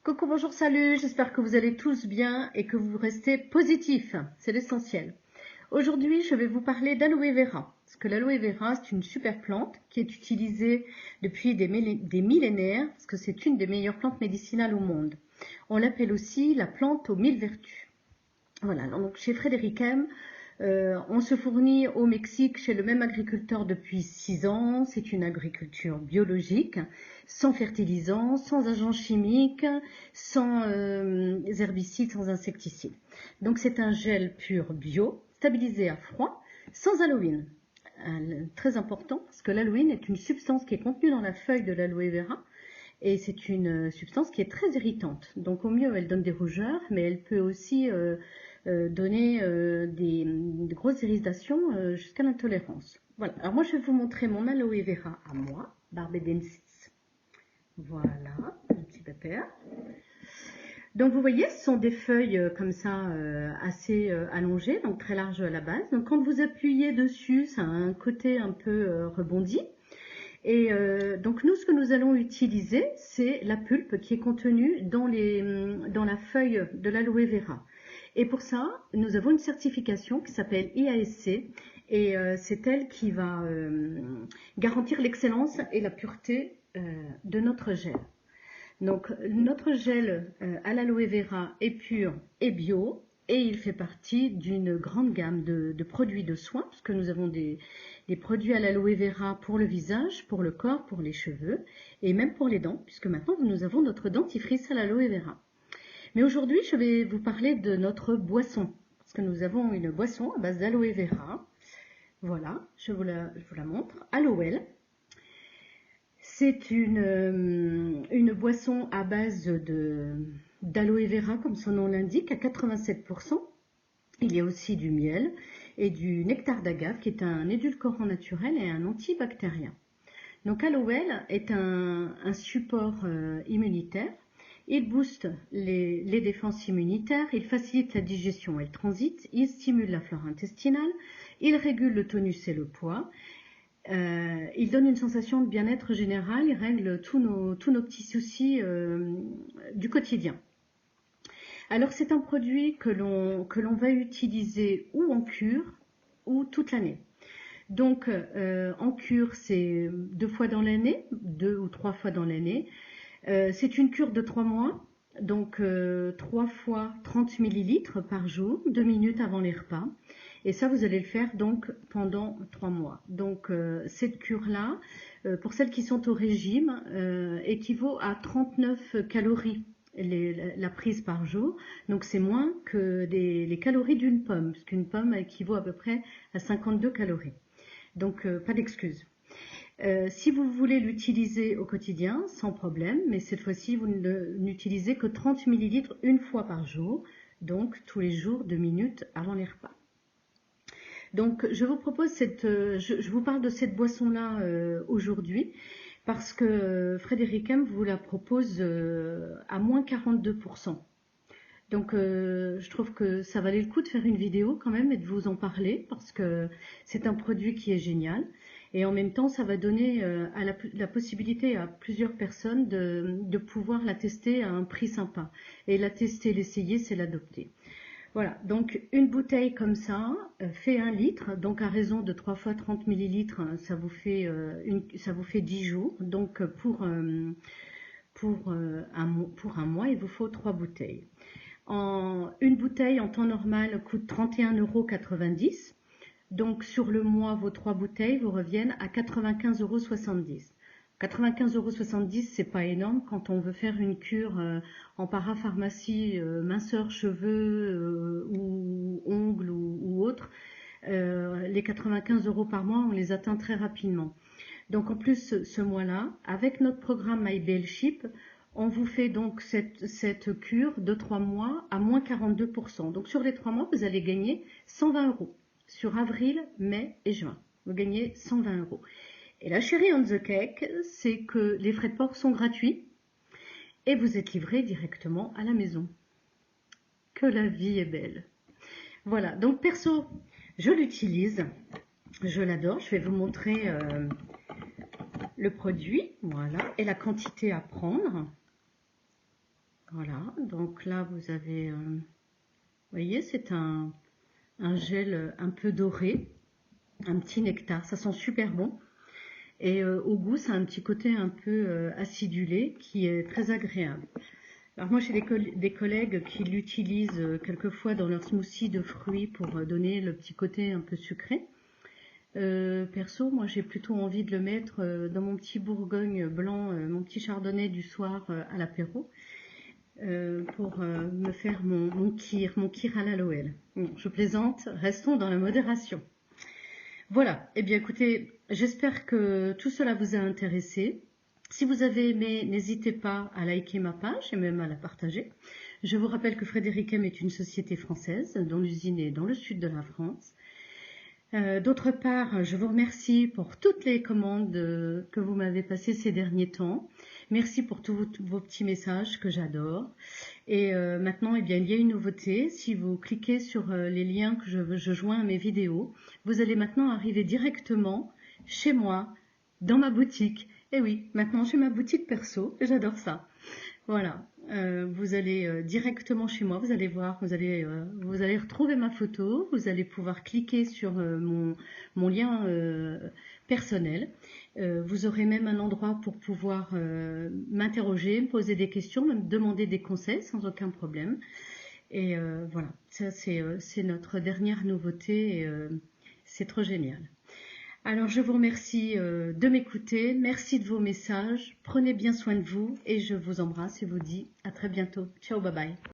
Coucou, bonjour, salut, j'espère que vous allez tous bien et que vous restez positifs, c'est l'essentiel. Aujourd'hui, je vais vous parler d'aloe vera, parce que l'aloe vera, c'est une super plante qui est utilisée depuis des millénaires, parce que c'est une des meilleures plantes médicinales au monde. On l'appelle aussi la plante aux 1000 vertus. Voilà, donc chez Frédéric M, on se fournit au Mexique chez le même agriculteur depuis 6 ans. C'est une agriculture biologique, sans fertilisants, sans agents chimiques, sans herbicides, sans insecticides. Donc c'est un gel pur bio, stabilisé à froid, sans aloïne. Très important, parce que l'aloïne est une substance qui est contenue dans la feuille de l'aloe vera. Et c'est une substance qui est très irritante. Donc au mieux, elle donne des rougeurs, mais elle peut aussi donner des grosses irritations jusqu'à l'intolérance. Voilà, alors moi je vais vous montrer mon aloe vera à moi, Barbadensis. Voilà, un petit pépère. Donc vous voyez, ce sont des feuilles comme ça assez allongées, donc très larges à la base. Donc quand vous appuyez dessus, ça a un côté un peu rebondi. Et donc nous, ce que nous allons utiliser, c'est la pulpe qui est contenue dans la feuille de l'aloe vera. Et pour ça, nous avons une certification qui s'appelle IASC et c'est elle qui va garantir l'excellence et la pureté de notre gel. Donc notre gel à l'aloe vera est pur et bio et il fait partie d'une grande gamme de produits de soins, parce que nous avons des produits à l'aloe vera pour le visage, pour le corps, pour les cheveux et même pour les dents, puisque maintenant nous avons notre dentifrice à l'aloe vera. Mais aujourd'hui, je vais vous parler de notre boisson, parce que nous avons une boisson à base d'aloe vera. Voilà, je vous la montre. Aloel. C'est une boisson à base d'aloe vera, comme son nom l'indique, à 87%. Il y a aussi du miel et du nectar d'agave, qui est un édulcorant naturel et un antibactérien. Donc Aloel est un support immunitaire. Il booste les défenses immunitaires, il facilite la digestion et le transit, il stimule la flore intestinale, il régule le tonus et le poids, il donne une sensation de bien-être général, il règle tous nos petits soucis du quotidien. Alors c'est un produit que l'on va utiliser ou en cure ou toute l'année. Donc en cure, c'est 2 fois dans l'année, 2 ou 3 fois dans l'année. C'est une cure de 3 mois, donc 3 fois 30 ml par jour, 2 minutes avant les repas. Et ça, vous allez le faire donc pendant 3 mois. Donc cette cure-là, pour celles qui sont au régime, équivaut à 39 calories la prise par jour. Donc c'est moins que les calories d'une pomme, parce qu'une pomme équivaut à peu près à 52 calories. Donc pas d'excuse. Si vous voulez l'utiliser au quotidien, sans problème, mais cette fois-ci, vous n'utilisez que 30 ml une fois par jour, donc tous les jours, 2 minutes avant les repas. Donc je vous propose je vous parle de cette boisson-là aujourd'hui, parce que Frédéric M vous la propose à moins 42%. Donc je trouve que ça valait le coup de faire une vidéo quand même et de vous en parler, parce que c'est un produit qui est génial. Et en même temps, ça va donner la possibilité à plusieurs personnes de pouvoir la tester à un prix sympa. Et la tester, l'essayer, c'est l'adopter. Voilà, donc une bouteille comme ça fait 1 litre, donc à raison de 3 fois 30 millilitres, ça vous fait 10 jours. Donc pour un mois, il vous faut 3 bouteilles. Une bouteille en temps normal coûte 31,90 €. Donc sur le mois, vos 3 bouteilles vous reviennent à 95,70 €. 95,70 €, c'est pas énorme quand on veut faire une cure en parapharmacie, minceur, cheveux ou ongles ou autre. Les 95 € par mois, on les atteint très rapidement. Donc en plus, ce mois-là, avec notre programme MyBLShip, on vous fait donc cette cure de 3 mois à moins 42%. Donc sur les 3 mois, vous allez gagner 120 €. Sur avril, mai et juin, vous gagnez 120 €. Et la cherry on the cake, c'est que les frais de port sont gratuits et vous êtes livré directement à la maison. Que la vie est belle. Voilà, donc perso, je l'utilise, je l'adore. Je vais vous montrer le produit, voilà, et la quantité à prendre. Voilà, donc là vous avez, vous voyez, c'est un gel un peu doré, un petit nectar, ça sent super bon. Et au goût, ça a un petit côté un peu acidulé qui est très agréable. Alors moi, j'ai des collègues qui l'utilisent quelquefois dans leur smoothie de fruits pour donner le petit côté un peu sucré. Perso, moi j'ai plutôt envie de le mettre dans mon petit Bourgogne blanc, mon petit chardonnay du soir à l'apéro, pour me faire mon kir à l'aloe. Bon, je plaisante, restons dans la modération. Voilà, eh bien écoutez, j'espère que tout cela vous a intéressé. Si vous avez aimé, n'hésitez pas à liker ma page et même à la partager. Je vous rappelle que Frédéric M est une société française dont l'usine est dans le sud de la France. D'autre part, je vous remercie pour toutes les commandes que vous m'avez passées ces derniers temps. Merci pour tous vos petits messages que j'adore. Et maintenant, eh bien, il y a une nouveauté. Si vous cliquez sur les liens que je joins à mes vidéos, vous allez maintenant arriver directement chez moi, dans ma boutique. Et oui, maintenant j'ai ma boutique perso. J'adore ça. Voilà, vous allez directement chez moi, vous allez voir, vous allez retrouver ma photo, vous allez pouvoir cliquer sur mon lien personnel. Vous aurez même un endroit pour pouvoir m'interroger, me poser des questions, me demander des conseils sans aucun problème. Et voilà, ça c'est notre dernière nouveauté et c'est trop génial. Alors, je vous remercie de m'écouter. Merci de vos messages. Prenez bien soin de vous et je vous embrasse et vous dis à très bientôt. Ciao, bye bye.